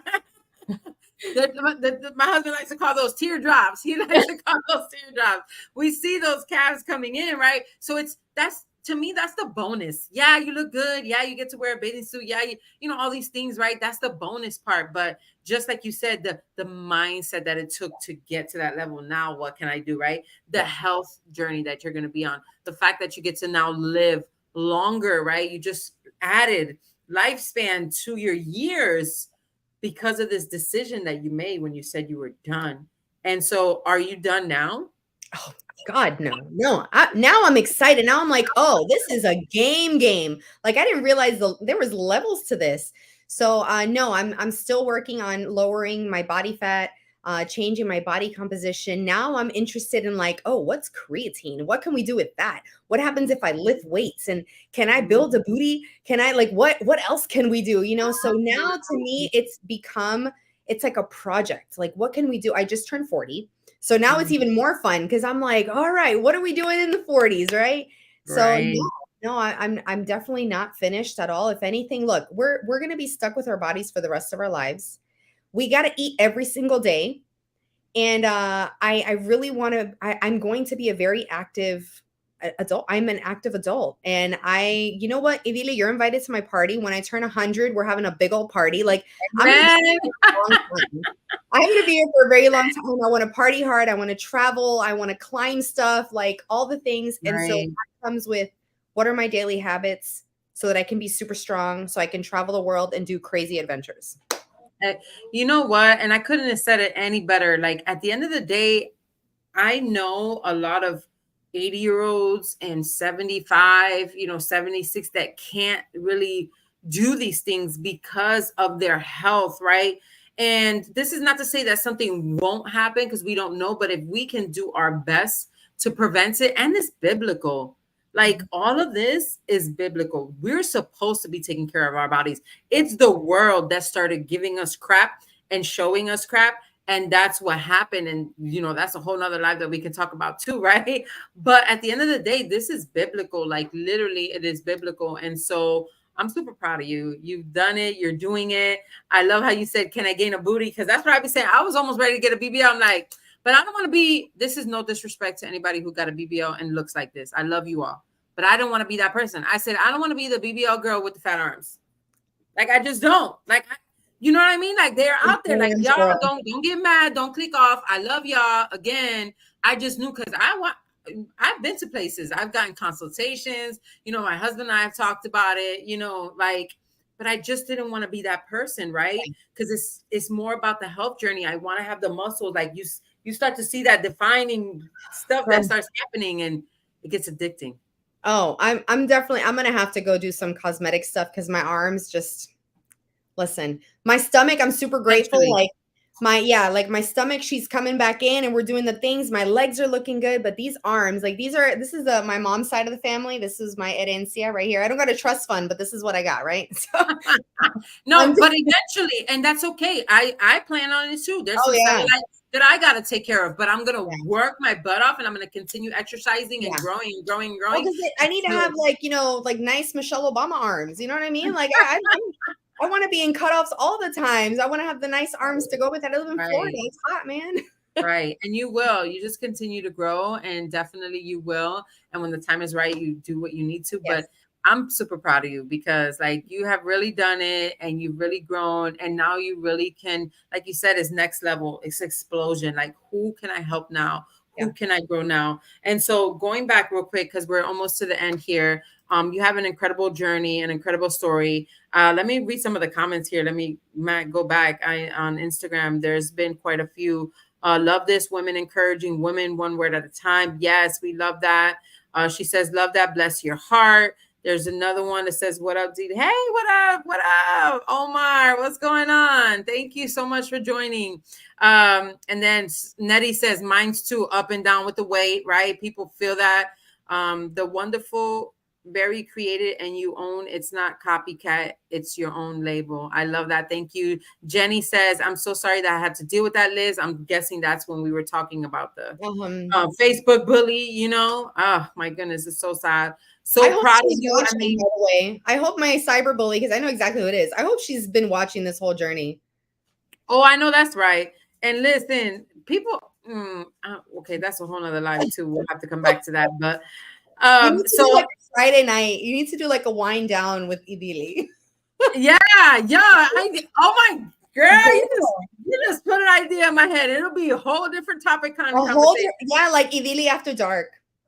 My husband likes to call those teardrops. He likes to call those teardrops. We see those calves coming in, right? So that's to me, that's the bonus. Yeah, you look good. Yeah, you get to wear a bathing suit. Yeah, you know all these things, right? That's the bonus part. But just like you said, the mindset that it took to get to that level. Now, what can I do, right? The health journey that you're going to be on. The fact that you get to now live longer, right? You just added lifespan to your years because of this decision that you made when you said you were done. And so, are you done now? Oh God, no. Now I'm excited. Now I'm like, oh, this is a game. Like I didn't realize there was levels to this. So no, I'm still working on lowering my body fat, changing my body composition. Now I'm interested in like, oh, what's creatine? What can we do with that? What happens if I lift weights? And can I build a booty? Can I like what else can we do? You know, so now to me it's like a project. Like, what can we do? I just turned 40. So now it's even more fun because I'm like, all right, what are we doing in the 40s, right? So Right. no, I'm definitely not finished at all. If anything, look, we're gonna be stuck with our bodies for the rest of our lives. We got to eat every single day, and I really want to. I'm going to be a very active adult. I'm an active adult, and you know what, Idylli, you're invited to my party when I turn 100. We're having a big old party. Like I'm gonna Man. long time. I'm going to be here for a very long time. I want to party hard. I want to travel. I want to climb stuff, like all the things. And so Right. that comes with what are my daily habits so that I can be super strong, so I can travel the world and do crazy adventures. You know what? And I couldn't have said it any better. Like at the end of the day, I know a lot of 80-year-olds and 75, 76 that can't really do these things because of their health, right? And this is not to say that something won't happen because we don't know, but if we can do our best to prevent it, and it's biblical. Like all of this is biblical. We're supposed to be taking care of our bodies. It's the world that started giving us crap and showing us crap, and that's what happened. And that's a whole nother life that we can talk about too, right? But at the end of the day, this is biblical. Like literally it is biblical. And so I'm super proud of you. You've done it. You're doing it. I love how you said, can I gain a booty? Because that's what I be saying. I was almost ready to get a BBL. I'm like, but I don't want to be, this is no disrespect to anybody who got a BBL and looks like this. I love you all, but I don't want to be that person. I said, I don't want to be the BBL girl with the fat arms. Like, I just don't. Like, you know what I mean? Like, they're out there. Like, y'all don't get mad. Don't click off. I love y'all. Again, I just knew because I've been to places. I've gotten consultations. My husband and I have talked about it, but I just didn't want to be that person, right? Because it's more about the health journey. I want to have the muscles. Like you start to see that defining stuff that starts happening, and it gets addicting. Oh, I'm gonna have to go do some cosmetic stuff because my arms just listen. My stomach, I'm super grateful. Actually. Like my stomach, she's coming back in and we're doing the things. My legs are looking good, but these arms, like this is my mom's side of the family. This is my herencia right here. I don't got a trust fund, but this is what I got, right? So no, but eventually, and that's okay. I plan on it too. There's some satellites that I got to take care of, but I'm going to work my butt off and I'm going to continue exercising and growing. I need to have like nice Michelle Obama arms. You know what I mean? Like I want to be in cutoffs all the times. I want to have the nice arms to go with that. I live in Florida. It's hot, man. Right. And you will. You just continue to grow, and definitely you will. And when the time is right, you do what you need to. Yes. But I'm super proud of you because like you have really done it and you've really grown. And now you really can, like you said, it's next level. It's explosion. Like, who can I help now? Who can I grow now? And so going back real quick, because we're almost to the end here. You have an incredible journey, an incredible story. Let me read some of the comments here. Let me go back. On Instagram, there's been quite a few. Love this, women encouraging women one word at a time. Yes, we love that. She says, love that. Bless your heart. There's another one that says, what up, Dee? Hey, what up? What up? Omar, what's going on? Thank you so much for joining. And then Nettie says, mine's too, up and down with the weight, right? People feel that. The wonderful, very created, and you own. It's not copycat. It's your own label. I love that. Thank you. Jenny says, I'm so sorry that I had to deal with that, Liz. I'm guessing that's when we were talking about the Facebook bully, Oh my goodness. It's so sad. So proud of you. Watching, by the way. I hope my cyber bully, because I know exactly who it is. I hope she's been watching this whole journey. Oh, I know that's right. And listen, people, okay, that's a whole nother live too. We'll have to come back to that. But so like Friday night, you need to do like a wind down with Idylli. yeah. Oh my girl, you just put an idea in my head. It'll be a whole different topic kind of conversation. Like Idylli after dark.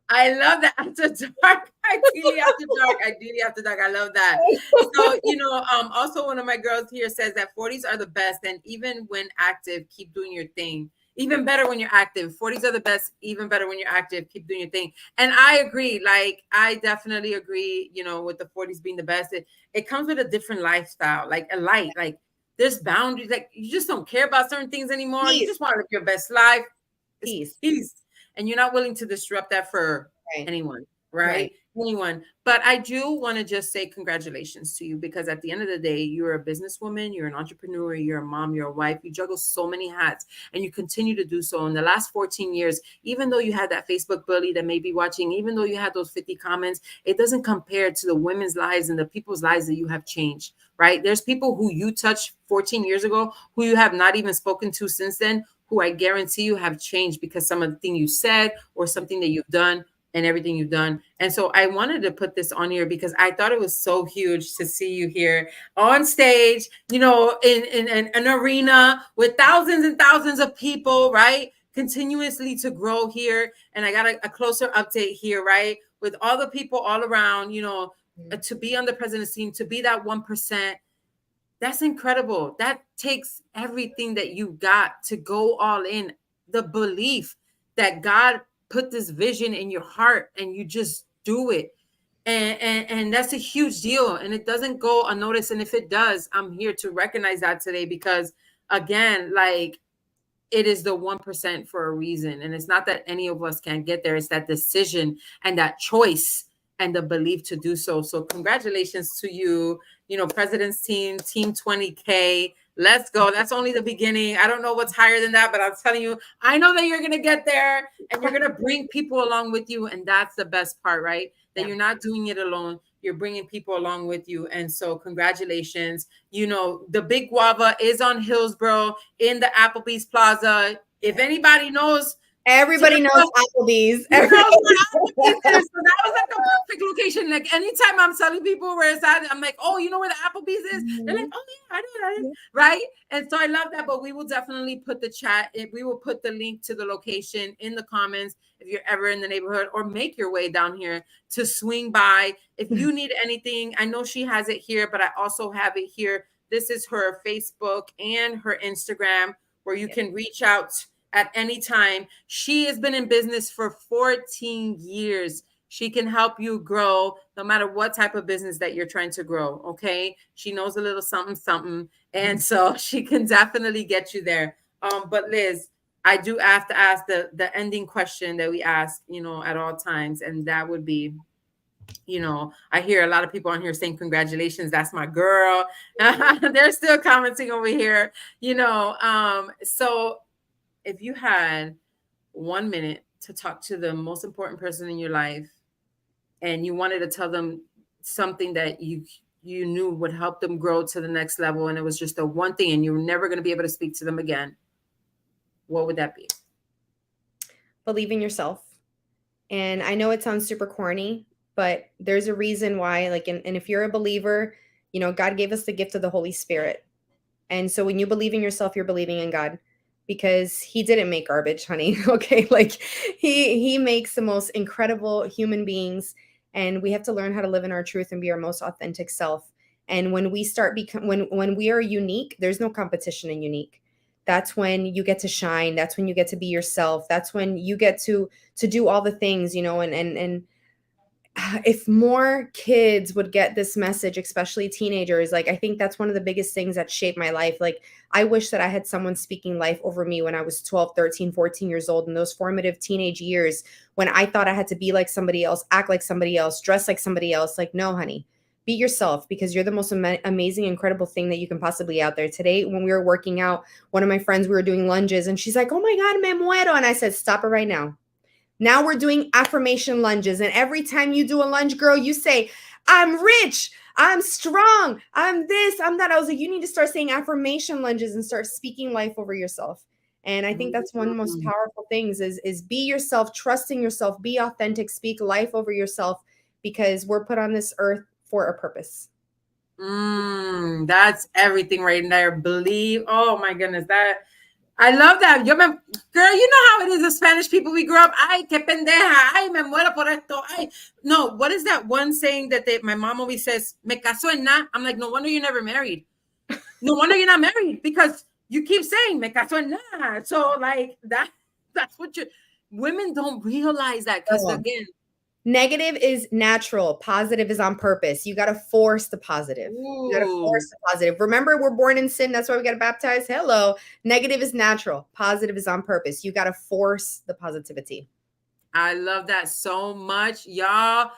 I love that after dark. Ideally after dark. Ideally after dark. I love that. So, also one of my girls here says that 40s are the best. And even when active, keep doing your thing. Even better when you're active. 40s are the best. Even better when you're active. Keep doing your thing. And I agree. Like, I definitely agree, with the 40s being the best. It comes with a different lifestyle, like a light. Like, there's boundaries. Like, you just don't care about certain things anymore. You Peace. just want to live your best life. It's Peace. peace. And you're not willing to disrupt that for Right. anyone, Right. right? Anyone. But I do want to just say congratulations to you, because at the end of the day, you're a businesswoman, you're an entrepreneur, you're a mom, you're a wife, you juggle so many hats, and you continue to do so. In the last 14 years, even though you had that Facebook bully that may be watching, even though you had those 50 comments, it doesn't compare to the women's lives and the people's lives that you have changed, right? There's people who you touched 14 years ago who you have not even spoken to since then, who I guarantee you have changed because some of the thing you said or something that you've done and everything you've done. And so I wanted to put this on here because I thought it was so huge to see you here on stage, in an arena with thousands and thousands of people, right? Continuously to grow here. And I got a closer update here, right? With all the people all around, to be on the president's team, to be that 1%. That's incredible. That takes everything that you got to go all in. The belief that God put this vision in your heart and you just do it. And that's a huge deal. And it doesn't go unnoticed. And if it does, I'm here to recognize that today because, again, like, it is the 1% for a reason. And it's not that any of us can't get there. It's that decision and that choice and the belief to do so. So congratulations to you, President's Team, Team 20K. Let's go. That's only the beginning. I don't know what's higher than that, but I'm telling you, I know that you're going to get there and you're going to bring people along with you. And that's the best part, right? That you're not doing it alone. You're bringing people along with you. And so congratulations. The Big Guava is on Hillsborough in the Applebee's Plaza. If anybody knows, Everybody knows Applebee's. So that was like the perfect location. Like anytime I'm telling people where it's at, I'm like, oh, you know where the Applebee's is? They're like, oh yeah, I know. Right? And so I love that. But we will definitely put we will put the link to the location in the comments if you're ever in the neighborhood, or make your way down here to swing by. If you need anything, I know she has it here, but I also have it here. This is her Facebook and her Instagram where you can reach out at any time. She has been in business for 14 years. She can help you grow no matter what type of business that you're trying to grow. Okay. She knows a little something. And so she can definitely get you there. But Liz, I do have to ask the ending question that we ask, at all times. And that would be, I hear a lot of people on here saying, congratulations, that's my girl. They're still commenting over here, so if you had 1 minute to talk to the most important person in your life and you wanted to tell them something that you knew would help them grow to the next level, and it was just the one thing and you were never going to be able to speak to them again, what would that be? Believe in yourself. And I know it sounds super corny, but there's a reason why, and if you're a believer, God gave us the gift of the Holy Spirit. And so when you believe in yourself, you're believing in God, because he didn't make garbage, honey. Okay. Like he makes the most incredible human beings, and we have to learn how to live in our truth and be our most authentic self. And when we start when we are unique, there's no competition in unique. That's when you get to shine. That's when you get to be yourself. That's when you get to do all the things, and if more kids would get this message, especially teenagers, I think that's one of the biggest things that shaped my life. I wish that I had someone speaking life over me when I was 12, 13, 14 years old, in those formative teenage years when I thought I had to be like somebody else, act like somebody else, dress like somebody else. No, honey, be yourself, because you're the most amazing, incredible thing that you can possibly be out there. Today, when we were working out, one of my friends, we were doing lunges, and she's like, oh my God, me muero. And I said, stop it right now. Now we're doing affirmation lunges. And every time you do a lunge, girl, you say, I'm rich, I'm strong, I'm this, I'm that. I was like, you need to start saying affirmation lunges and start speaking life over yourself. And I think that's one of the most powerful things is be yourself, trusting yourself, be authentic, speak life over yourself, because we're put on this earth for a purpose. That's everything right there. Believe. Oh my goodness. I love that. Girl, you know how it is, the Spanish people. We grew up, ay, qué pendeja, ay, me muero por esto, ay. No, what is that one saying that my mom always says, me caso en nada? I'm like, no wonder you're never married. No wonder you're not married, because you keep saying, me caso en nada. So, like, that's what women don't realize that, because, again, negative is natural. Positive is on purpose. You got to force the positive. You got to ooh, force the positive. Remember, we're born in sin. That's why we got to baptize. Hello. Negative is natural. Positive is on purpose. You got to force the positivity. I love that so much. Y'all,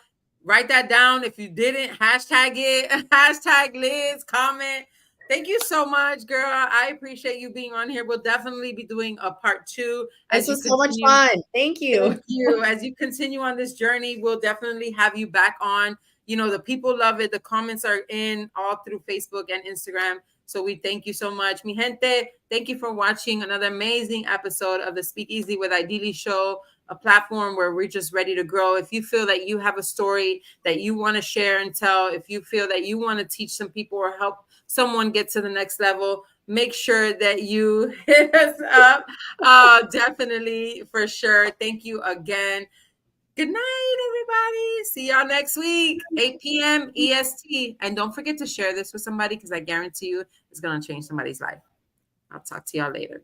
write that down. If you didn't, hashtag it. Hashtag Liz, comment. Thank you so much, girl. I appreciate you being on here. We'll definitely be doing a part 2 This as you was so much continue. fun. Thank you. Thank you. As you continue on this journey, we'll definitely have you back on. You know, the people love it. The comments are in all through Facebook and Instagram. So we thank you so much. Mi gente, thank you for watching another amazing episode of the SpeakEasy with Idylli show, a platform where we're just ready to grow. If you feel that you have a story that you want to share and tell, if you feel that you want to teach some people or help someone get to the next level, make sure that you hit us up. Definitely, for sure. Thank you again. Good night, everybody. See y'all next week, 8 p.m. EST. And don't forget to share this with somebody, because I guarantee you it's going to change somebody's life. I'll talk to y'all later.